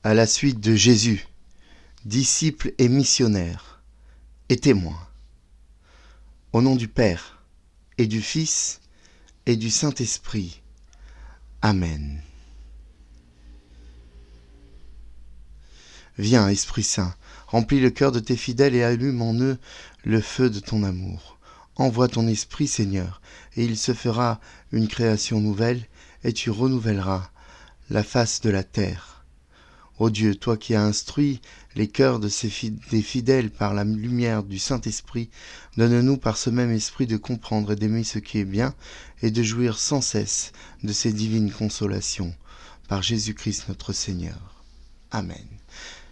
à la suite de Jésus, disciple et missionnaire, et témoin. Au nom du Père, et du Fils, et du Saint-Esprit. Amen. Viens, Esprit Saint, remplis le cœur de tes fidèles et allume en eux le feu de ton amour. Envoie ton Esprit, Seigneur, et il se fera une création nouvelle, et tu renouvelleras la face de la terre. Ô Dieu, toi qui as instruit les cœurs des fidèles par la lumière du Saint-Esprit, donne-nous par ce même esprit de comprendre et d'aimer ce qui est bien, et de jouir sans cesse de ces divines consolations. Par Jésus-Christ notre Seigneur. Amen.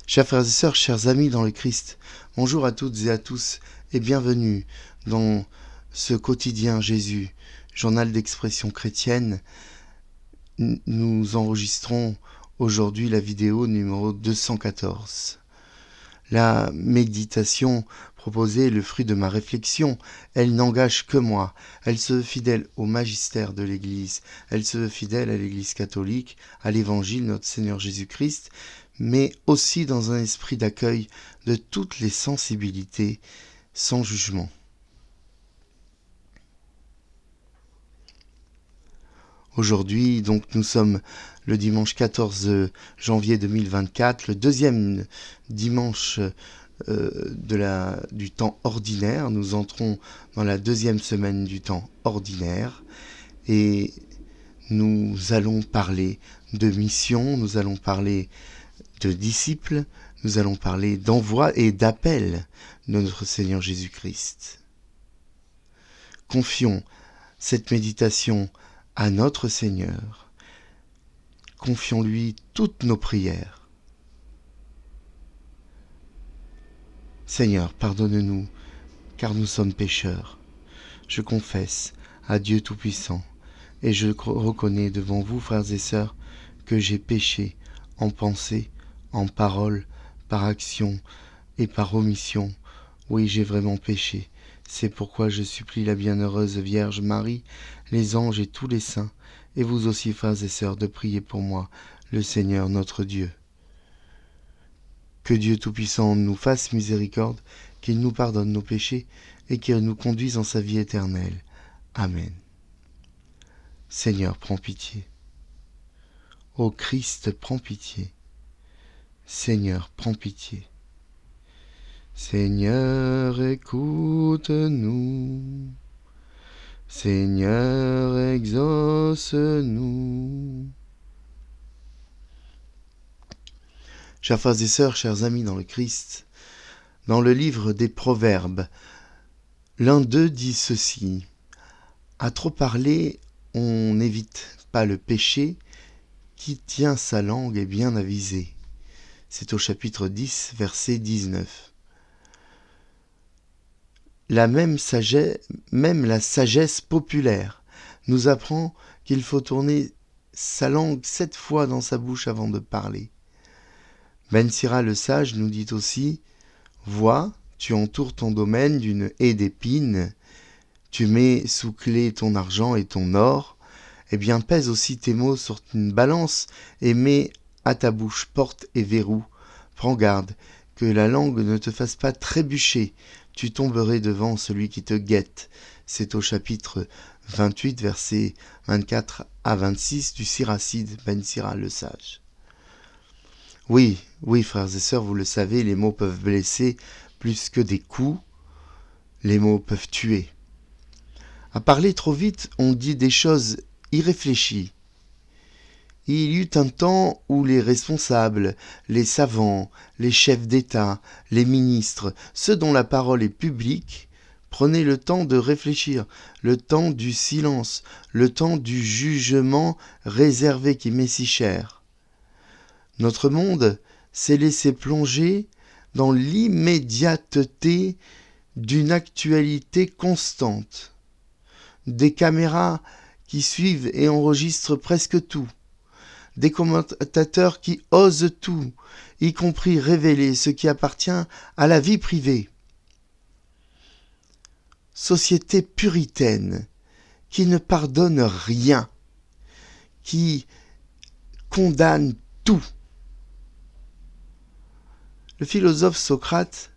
Chers frères et sœurs, chers amis dans le Christ, bonjour à toutes et à tous et bienvenue dans ce quotidien Jésus, journal d'expression chrétienne. Nous enregistrons aujourd'hui la vidéo numéro 214. La méditation proposée est le fruit de ma réflexion. Elle n'engage que moi. Elle se veut fidèle au magistère de l'Église. Elle se veut fidèle à l'Église catholique, à l'Évangile, notre Seigneur Jésus-Christ, mais aussi dans un esprit d'accueil de toutes les sensibilités, sans jugement. Aujourd'hui, donc, nous sommes le dimanche 14 janvier 2024, le deuxième dimanche du temps ordinaire. Nous entrons dans la deuxième semaine du temps ordinaire et nous allons parler de mission, nous allons parler de disciples, nous allons parler d'envoi et d'appel de notre Seigneur Jésus-Christ. Confions cette méditation à notre Seigneur. Confions-lui toutes nos prières. Seigneur, pardonne-nous, car nous sommes pécheurs. Je confesse à Dieu Tout-Puissant, et je reconnais devant vous, frères et sœurs, que j'ai péché en pensée, en parole, par action et par omission. Oui, j'ai vraiment péché. C'est pourquoi je supplie la bienheureuse Vierge Marie, les anges et tous les saints, et vous aussi, frères et sœurs, de prier pour moi, le Seigneur notre Dieu. Que Dieu Tout-Puissant nous fasse miséricorde, qu'il nous pardonne nos péchés et qu'il nous conduise en sa vie éternelle. Amen. Seigneur, prends pitié. Ô Christ, prends pitié. Seigneur, prends pitié. Seigneur, écoute-nous. Seigneur, exauce-nous. Chers frères et sœurs, chers amis dans le Christ, dans le livre des Proverbes, l'un d'eux dit ceci: à trop parler, on n'évite pas le péché, qui tient sa langue est bien avisé. C'est au chapitre 10, verset 19. Même la sagesse populaire nous apprend qu'il faut tourner sa langue 7 fois dans sa bouche avant de parler. Ben Sira le sage nous dit aussi: vois, tu entoures ton domaine d'une haie d'épines, tu mets sous clé ton argent et ton or, eh bien pèse aussi tes mots sur une balance et mets à ta bouche porte et verrou. Prends garde que la langue ne te fasse pas trébucher, tu tomberais devant celui qui te guette. C'est au chapitre 28, versets 24 à 26 du Siracide, Ben Sira le sage. Oui, frères et sœurs, vous le savez, les mots peuvent blesser plus que des coups. Les mots peuvent tuer. À parler trop vite, on dit des choses irréfléchies. Il y eut un temps où les responsables, les savants, les chefs d'État, les ministres, ceux dont la parole est publique, prenaient le temps de réfléchir, le temps du silence, le temps du jugement réservé qui m'est si cher. Notre monde s'est laissé plonger dans l'immédiateté d'une actualité constante. Des caméras qui suivent et enregistrent presque tout. Des commentateurs qui osent tout, y compris révéler ce qui appartient à la vie privée. Société puritaine qui ne pardonne rien, qui condamne tout. Le philosophe Socrate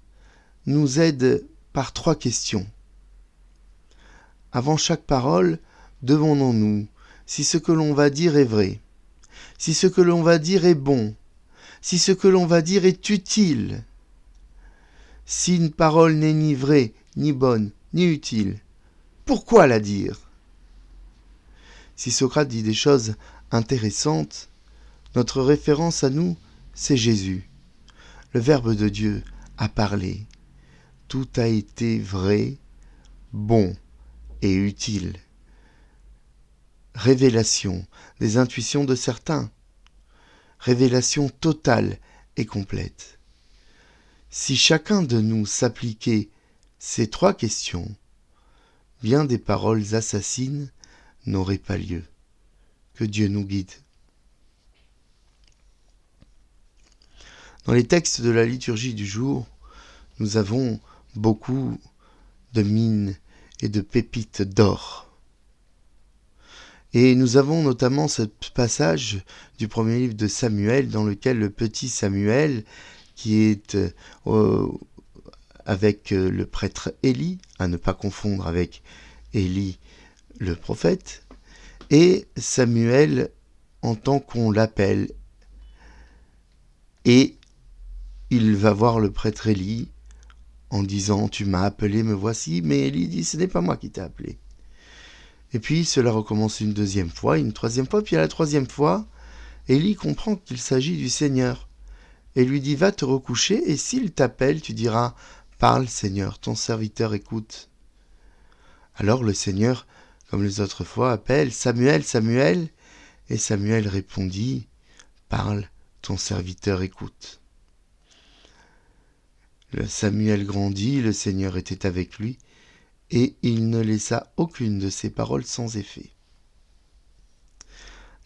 nous aide par 3 questions. Avant chaque parole, demandons-nous si ce que l'on va dire est vrai, si ce que l'on va dire est bon, si ce que l'on va dire est utile. Si une parole n'est ni vraie, ni bonne, ni utile, pourquoi la dire ? Si Socrate dit des choses intéressantes, notre référence à nous, c'est Jésus. Le Verbe de Dieu a parlé. Tout a été vrai, bon et utile. Révélation des intuitions de certains. Révélation totale et complète. Si chacun de nous s'appliquait ces 3 questions, bien des paroles assassines n'auraient pas lieu. Que Dieu nous guide. Dans les textes de la liturgie du jour, nous avons beaucoup de mines et de pépites d'or. Et nous avons notamment ce passage du premier livre de Samuel, dans lequel le petit Samuel, qui est avec le prêtre Élie, à ne pas confondre avec Élie le prophète, et Samuel entend qu'on l'appelle, et il va voir le prêtre Élie en disant « Tu m'as appelé, me voici », mais Élie dit « Ce n'est pas moi qui t'ai appelé ». Et puis cela recommence une 2e fois, une 3e fois, puis à la 3e fois, Élie comprend qu'il s'agit du Seigneur, et lui dit « Va te recoucher, et s'il t'appelle, tu diras « Parle, Seigneur, ton serviteur écoute ». Alors le Seigneur, comme les autres fois, appelle « Samuel, Samuel », et Samuel répondit « Parle, ton serviteur écoute ». Le Samuel grandit, le Seigneur était avec lui, et il ne laissa aucune de ses paroles sans effet.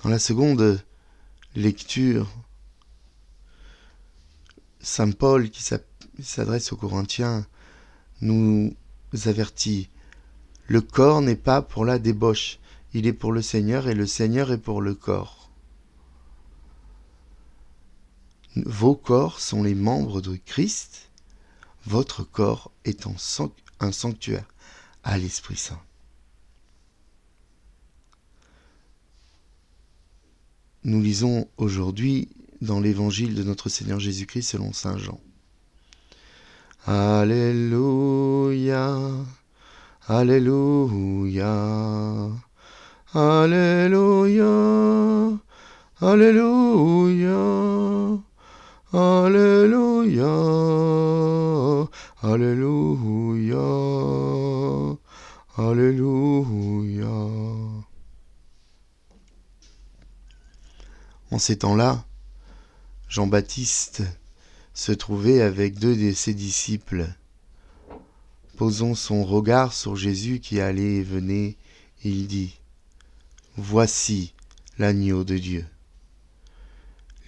Dans la seconde lecture, Saint Paul, qui s'adresse aux Corinthiens, nous avertit « Le corps n'est pas pour la débauche, il est pour le Seigneur et le Seigneur est pour le corps. » Vos corps sont les membres de Christ, votre corps est un sanctuaire à l'Esprit Saint. Nous lisons aujourd'hui dans l'évangile de notre Seigneur Jésus-Christ selon saint Jean. Alléluia, Alléluia, Alléluia, Alléluia, Alléluia, Alléluia, Alléluia. En ces temps-là, Jean-Baptiste se trouvait avec 2 de ses disciples. Posant son regard sur Jésus qui allait et venait, il dit « Voici l'agneau de Dieu ».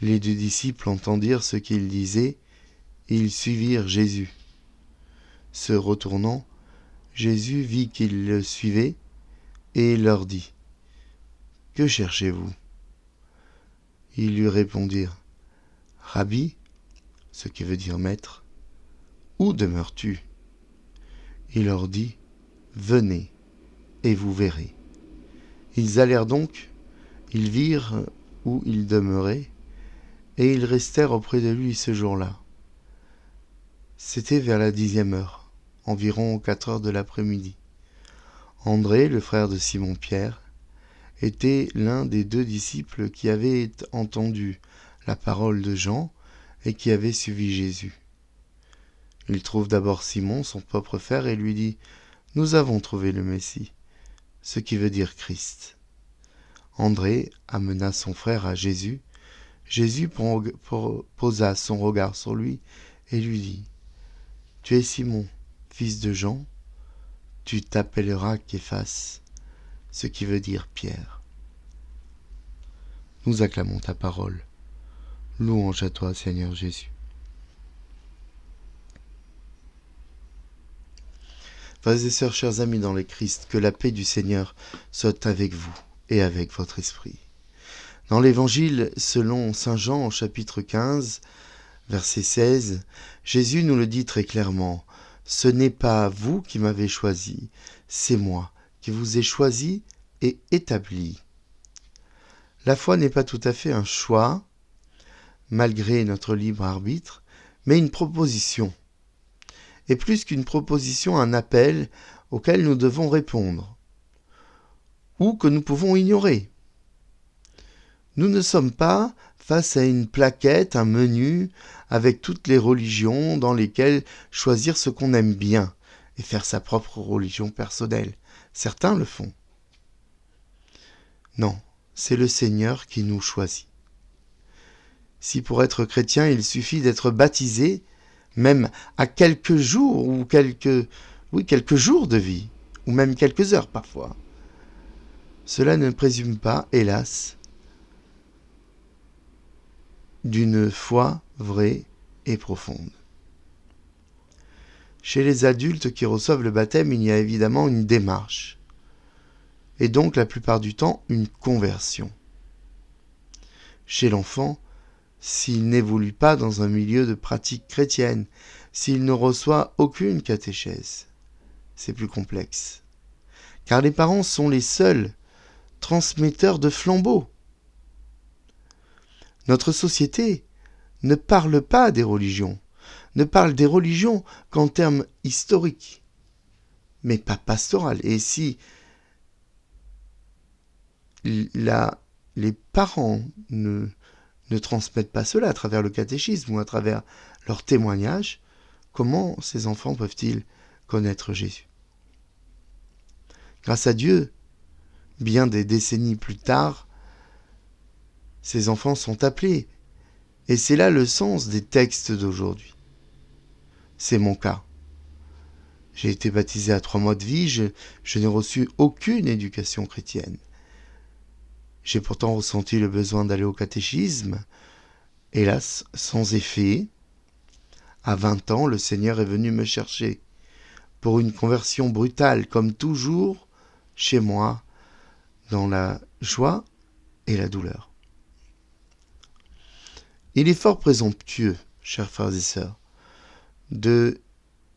Les 2 disciples entendirent ce qu'il disait, et ils suivirent Jésus. Se retournant, Jésus vit qu'ils le suivaient, et il leur dit « Que cherchez-vous » Ils lui répondirent « Rabbi », ce qui veut dire maître, « où demeures-tu » Il leur dit « Venez, et vous verrez. » Ils allèrent donc, ils virent où il demeurait, et ils restèrent auprès de lui ce jour-là. C'était vers la 10e heure, environ 4 heures de l'après-midi. André, le frère de Simon-Pierre, était l'un des 2 disciples qui avaient entendu la parole de Jean et qui avaient suivi Jésus. Il trouve d'abord Simon, son propre frère, et lui dit « Nous avons trouvé le Messie », ce qui veut dire Christ. André amena son frère à Jésus. Jésus posa son regard sur lui et lui dit « Tu es Simon, fils de Jean, tu t'appelleras Képhas », ce qui veut dire Pierre. Nous acclamons ta parole. Louange à toi, Seigneur Jésus. Frères et sœurs, chers amis dans le Christ, que la paix du Seigneur soit avec vous et avec votre esprit. Dans l'Évangile selon saint Jean au chapitre 15, Verset 16, Jésus nous le dit très clairement, « Ce n'est pas vous qui m'avez choisi, c'est moi qui vous ai choisi et établi. » La foi n'est pas tout à fait un choix, malgré notre libre arbitre, mais une proposition. Et plus qu'une proposition, un appel auquel nous devons répondre, ou que nous pouvons ignorer. Nous ne sommes pas face à une plaquette, un menu, avec toutes les religions dans lesquelles choisir ce qu'on aime bien et faire sa propre religion personnelle. Certains le font. Non, c'est le Seigneur qui nous choisit. Si pour être chrétien, il suffit d'être baptisé, même à quelques jours ou quelques jours de vie, ou même quelques heures parfois, cela ne présume pas, hélas, d'une foi vraie et profonde. Chez les adultes qui reçoivent le baptême, il y a évidemment une démarche, et donc la plupart du temps une conversion. Chez l'enfant, s'il n'évolue pas dans un milieu de pratique chrétienne, s'il ne reçoit aucune catéchèse, c'est plus complexe. Car les parents sont les seuls transmetteurs de flambeaux. Notre société ne parle pas des religions, ne parle des religions qu'en termes historiques, mais pas pastoral. Et si les parents ne transmettent pas cela à travers le catéchisme ou à travers leurs témoignages, comment ces enfants peuvent-ils connaître Jésus ? Grâce à Dieu, bien des décennies plus tard, ces enfants sont appelés. Et c'est là le sens des textes d'aujourd'hui. C'est mon cas. J'ai été baptisé à 3 mois de vie, je n'ai reçu aucune éducation chrétienne. J'ai pourtant ressenti le besoin d'aller au catéchisme. Hélas, sans effet. À 20 ans, le Seigneur est venu me chercher pour une conversion brutale, comme toujours, chez moi, dans la joie et la douleur. Il est fort présomptueux, chers frères et sœurs, de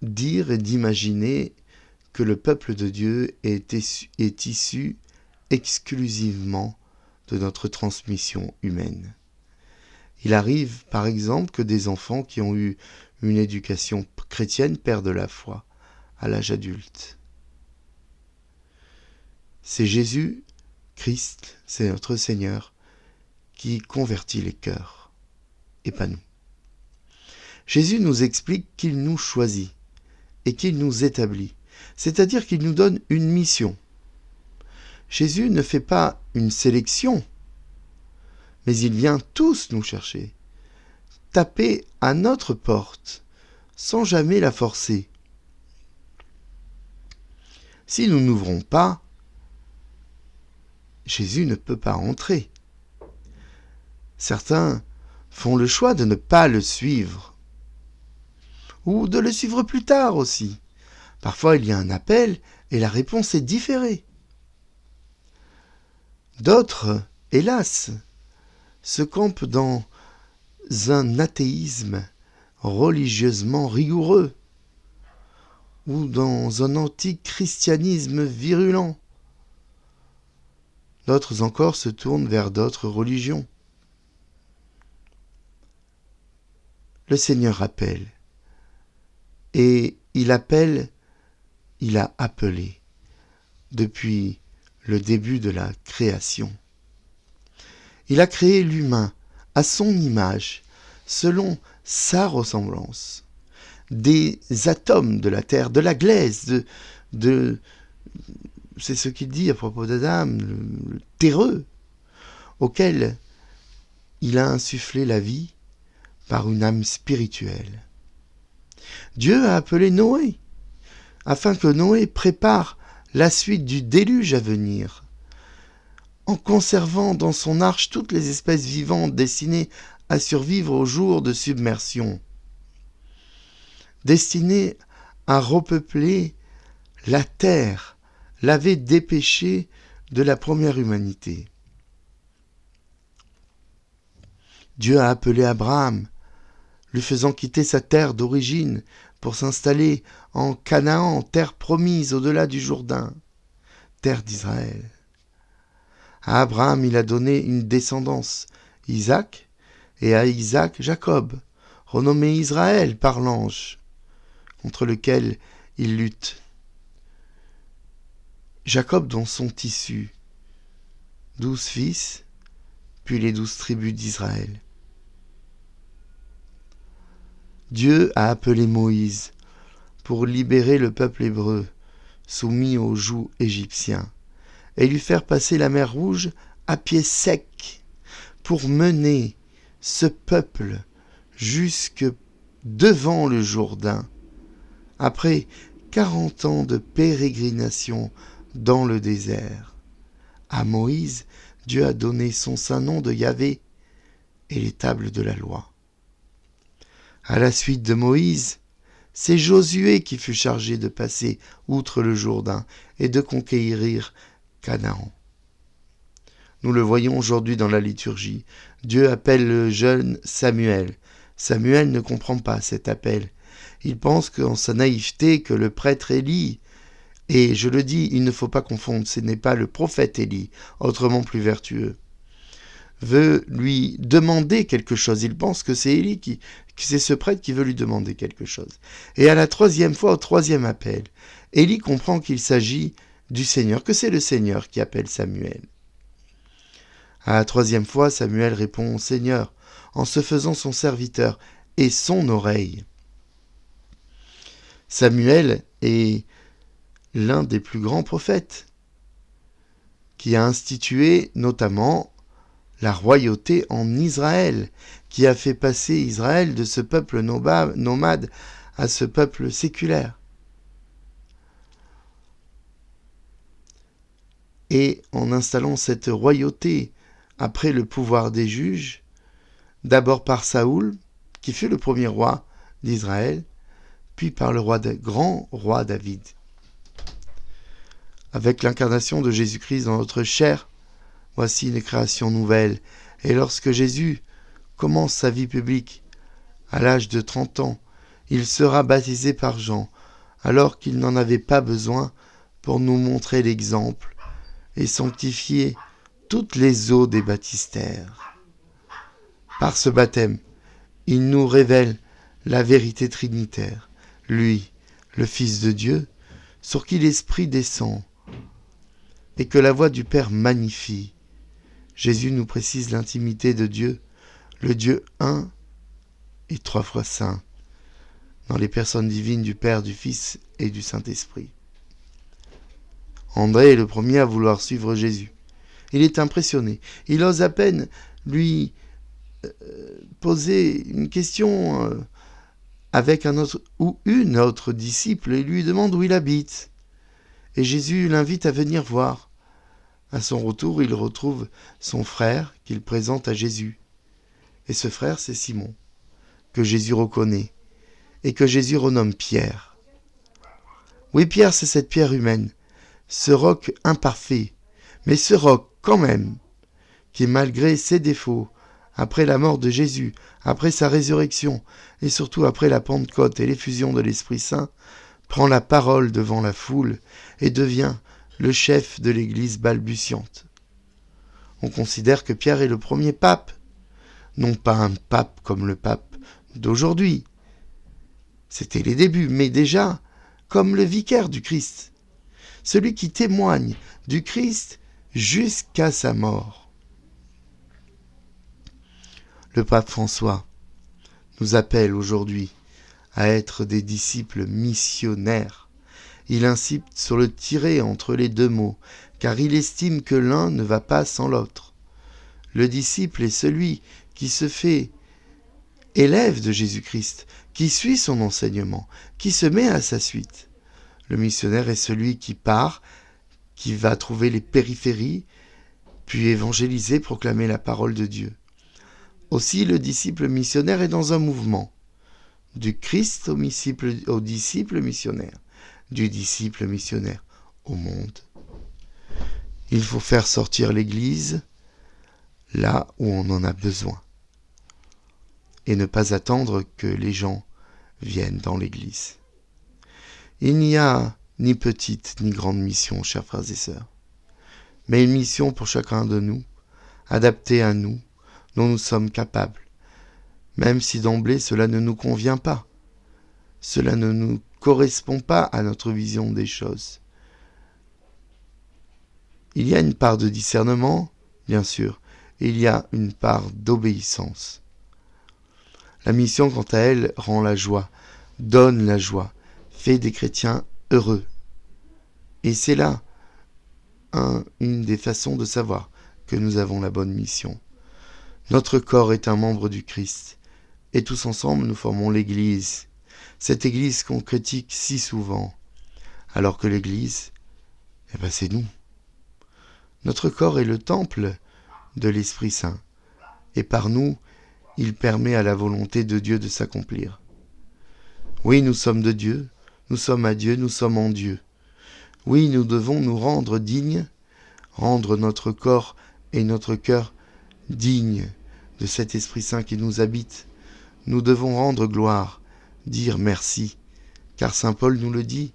dire et d'imaginer que le peuple de Dieu est issu exclusivement de notre transmission humaine. Il arrive, par exemple, que des enfants qui ont eu une éducation chrétienne perdent la foi à l'âge adulte. C'est Jésus, Christ, c'est notre Seigneur, qui convertit les cœurs, et pas nous. Jésus nous explique qu'il nous choisit et qu'il nous établit, c'est-à-dire qu'il nous donne une mission. Jésus ne fait pas une sélection, mais il vient tous nous chercher, taper à notre porte, sans jamais la forcer. Si nous n'ouvrons pas, Jésus ne peut pas entrer. Certains font le choix de ne pas le suivre, ou de le suivre plus tard aussi. Parfois il y a un appel et la réponse est différée. D'autres, hélas, se campent dans un athéisme religieusement rigoureux ou dans un antichristianisme virulent. D'autres encore se tournent vers d'autres religions. Le Seigneur appelle. Et il appelle, il a appelé depuis le début de la création. Il a créé l'humain à son image, selon sa ressemblance. Des atomes de la terre, de la glaise, c'est ce qu'il dit à propos d'Adam, le terreux, auquel il a insufflé la vie par une âme spirituelle. Dieu a appelé Noé, afin que Noé prépare la suite du déluge à venir, en conservant dans son arche toutes les espèces vivantes destinées à survivre au jour de submersion, destinées à repeupler la terre, lavée des péchés de la première humanité. Dieu a appelé Abraham, lui faisant quitter sa terre d'origine pour s'installer en Canaan, terre promise au-delà du Jourdain, terre d'Israël. À Abraham, il a donné une descendance, Isaac, et à Isaac, Jacob, renommé Israël par l'ange, contre lequel il lutte. Jacob dont sont issus 12 fils, puis les 12 tribus d'Israël. Dieu a appelé Moïse pour libérer le peuple hébreu, soumis au joug égyptien, et lui faire passer la mer Rouge à pied sec, pour mener ce peuple jusque devant le Jourdain, après 40 ans de pérégrination dans le désert. À Moïse, Dieu a donné son saint nom de Yahvé et les tables de la loi. À la suite de Moïse, c'est Josué qui fut chargé de passer outre le Jourdain et de conquérir Canaan. Nous le voyons aujourd'hui dans la liturgie. Dieu appelle le jeune Samuel. Samuel ne comprend pas cet appel. Il pense qu'en sa naïveté que le prêtre Élie, et je le dis, il ne faut pas confondre, ce n'est pas le prophète Élie, autrement plus vertueux, veut lui demander quelque chose. Il pense que c'est Élie que c'est ce prêtre qui veut lui demander quelque chose. Et à la 3e fois, au 3e appel, Élie comprend qu'il s'agit du Seigneur, que c'est le Seigneur qui appelle Samuel. À la 3e fois, Samuel répond au Seigneur en se faisant son serviteur et son oreille. Samuel est l'un des plus grands prophètes qui a institué notamment la royauté en Israël, qui a fait passer Israël de ce peuple nomade à ce peuple séculaire. Et en installant cette royauté après le pouvoir des juges, d'abord par Saoul, qui fut le premier roi d'Israël, puis par le grand roi David. Avec l'incarnation de Jésus-Christ dans notre chair, voici une création nouvelle. Et lorsque Jésus commence sa vie publique, à l'âge de 30 ans, il sera baptisé par Jean, alors qu'il n'en avait pas besoin pour nous montrer l'exemple et sanctifier toutes les eaux des baptistères. Par ce baptême, il nous révèle la vérité trinitaire, lui, le Fils de Dieu, sur qui l'Esprit descend, et que la voix du Père magnifie. Jésus nous précise l'intimité de Dieu, le Dieu un et 3 fois saint, dans les personnes divines du Père, du Fils et du Saint-Esprit. André est le premier à vouloir suivre Jésus. Il est impressionné. Il ose à peine lui poser une question avec un autre ou une autre disciple et lui demande où il habite. Et Jésus l'invite à venir voir. À son retour, il retrouve son frère qu'il présente à Jésus. Et ce frère, c'est Simon, que Jésus reconnaît et que Jésus renomme Pierre. Oui, Pierre, c'est cette pierre humaine, ce roc imparfait, mais ce roc quand même, qui malgré ses défauts, après la mort de Jésus, après sa résurrection et surtout après la Pentecôte et l'effusion de l'Esprit Saint, prend la parole devant la foule et devient le chef de l'Église balbutiante. On considère que Pierre est le premier pape, non pas un pape comme le pape d'aujourd'hui. C'était les débuts, mais déjà comme le vicaire du Christ, celui qui témoigne du Christ jusqu'à sa mort. Le pape François nous appelle aujourd'hui à être des disciples missionnaires. Il incite sur le tirer entre les deux mots, car il estime que l'un ne va pas sans l'autre. Le disciple est celui qui se fait élève de Jésus-Christ, qui suit son enseignement, qui se met à sa suite. Le missionnaire est celui qui part, qui va trouver les périphéries, puis évangéliser, proclamer la parole de Dieu. Aussi, le disciple missionnaire est dans un mouvement, du Christ au disciple missionnaire, du disciple missionnaire au monde. Il faut faire sortir l'Église là où on en a besoin. et ne pas attendre que les gens viennent dans l'Église. Il n'y a ni petite ni grande mission, chers frères et sœurs, mais une mission pour chacun de nous, adaptée à nous, dont nous sommes capables, même si d'emblée cela ne nous convient pas, cela ne nous correspond pas à notre vision des choses. Il y a une part de discernement, bien sûr, et il y a une part d'obéissance. La mission, quant à elle, rend la joie, donne la joie, fait des chrétiens heureux. Et c'est là une des façons de savoir que nous avons la bonne mission. Notre corps est un membre du Christ, et tous ensemble nous formons l'Église, cette Église qu'on critique si souvent, alors que l'Église, c'est nous. Notre corps est le temple de l'Esprit Saint, et par nous, il permet à la volonté de Dieu de s'accomplir. Oui, nous sommes de Dieu, nous sommes à Dieu, nous sommes en Dieu. Oui, nous devons nous rendre dignes, rendre notre corps et notre cœur dignes de cet Esprit Saint qui nous habite. Nous devons rendre gloire, dire merci, car Saint Paul nous le dit,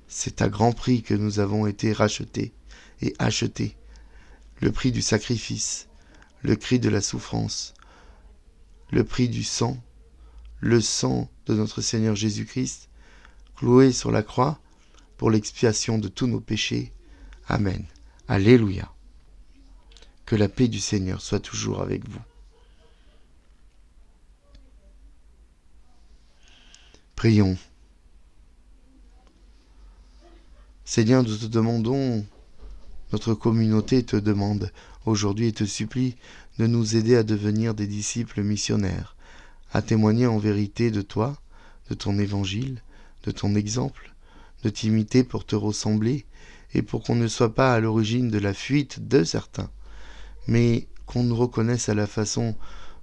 c'est à grand prix que nous avons été rachetés et achetés, le prix du sacrifice, le prix de la souffrance, le prix du sang, le sang de notre Seigneur Jésus-Christ, cloué sur la croix pour l'expiation de tous nos péchés. Amen. Alléluia. Que la paix du Seigneur soit toujours avec vous. Prions. Seigneur, nous te demandons, notre communauté te demande aujourd'hui et te supplie de nous aider à devenir des disciples missionnaires, à témoigner en vérité de toi, de ton évangile, de ton exemple, de t'imiter pour te ressembler et pour qu'on ne soit pas à l'origine de la fuite de certains, mais qu'on nous reconnaisse à la façon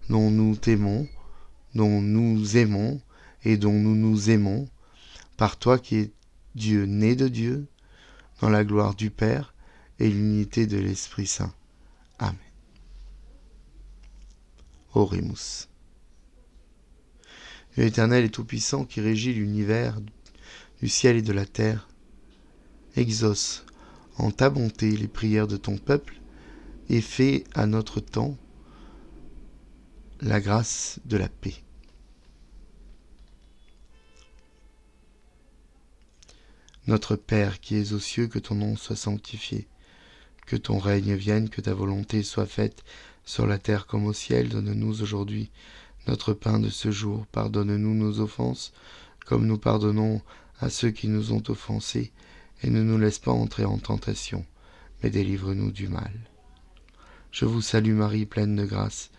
dont nous t'aimons, dont nous aimons et dont nous nous aimons, par toi qui es Dieu né de Dieu, dans la gloire du Père et l'unité de l'Esprit Saint. Amen. Oremus. Dieu éternel et tout-puissant qui régit l'univers du ciel et de la terre, exauce en ta bonté les prières de ton peuple et fais à notre temps la grâce de la paix. Notre Père qui es aux cieux, que ton nom soit sanctifié, que ton règne vienne, que ta volonté soit faite sur la terre comme au ciel. Donne-nous aujourd'hui notre pain de ce jour. Pardonne-nous nos offenses, comme nous pardonnons à ceux qui nous ont offensés, et ne nous laisse pas entrer en tentation, mais délivre-nous du mal. Je vous salue Marie, pleine de grâce.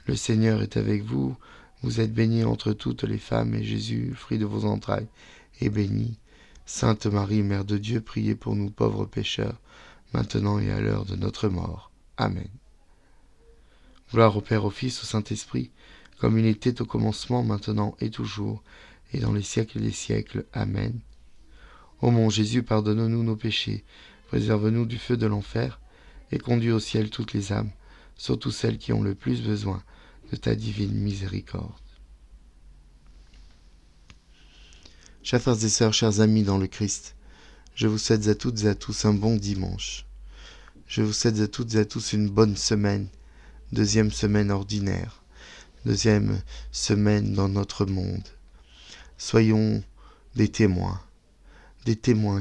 Le Seigneur est avec vous. Vous êtes bénie entre toutes les femmes, et Jésus, fruit de vos entrailles, est béni. Sainte Marie, Mère de Dieu, priez pour nous pauvres pécheurs, maintenant et à l'heure de notre mort. Amen. Gloire au Père, au Fils, au Saint-Esprit, comme il était au commencement, maintenant et toujours, et dans les siècles des siècles. Amen. Ô mon Jésus, pardonne-nous nos péchés, préserve-nous du feu de l'enfer, et conduis au ciel toutes les âmes, surtout celles qui ont le plus besoin de ta divine miséricorde. Chers frères et sœurs, chers amis dans le Christ, je vous souhaite à toutes et à tous un bon dimanche. Je vous souhaite à toutes et à tous une bonne semaine, deuxième semaine ordinaire, deuxième semaine dans notre monde. Soyons des témoins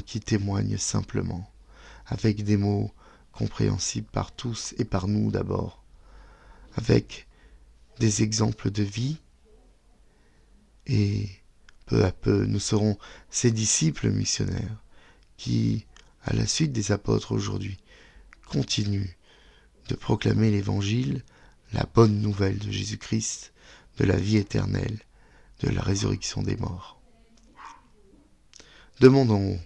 qui témoignent simplement, avec des mots compréhensibles par tous et par nous d'abord, avec des exemples de vie, et peu à peu nous serons ces disciples missionnaires qui, à la suite des apôtres aujourd'hui, continuent de proclamer l'Évangile, la bonne nouvelle de Jésus-Christ, de la vie éternelle, de la résurrection des morts. Demandons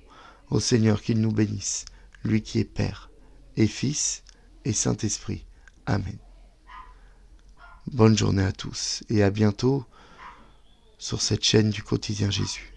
au Seigneur qu'il nous bénisse, lui qui est Père et Fils et Saint-Esprit. Amen. Bonne journée à tous et à bientôt sur cette chaîne du Quotidien Jésus.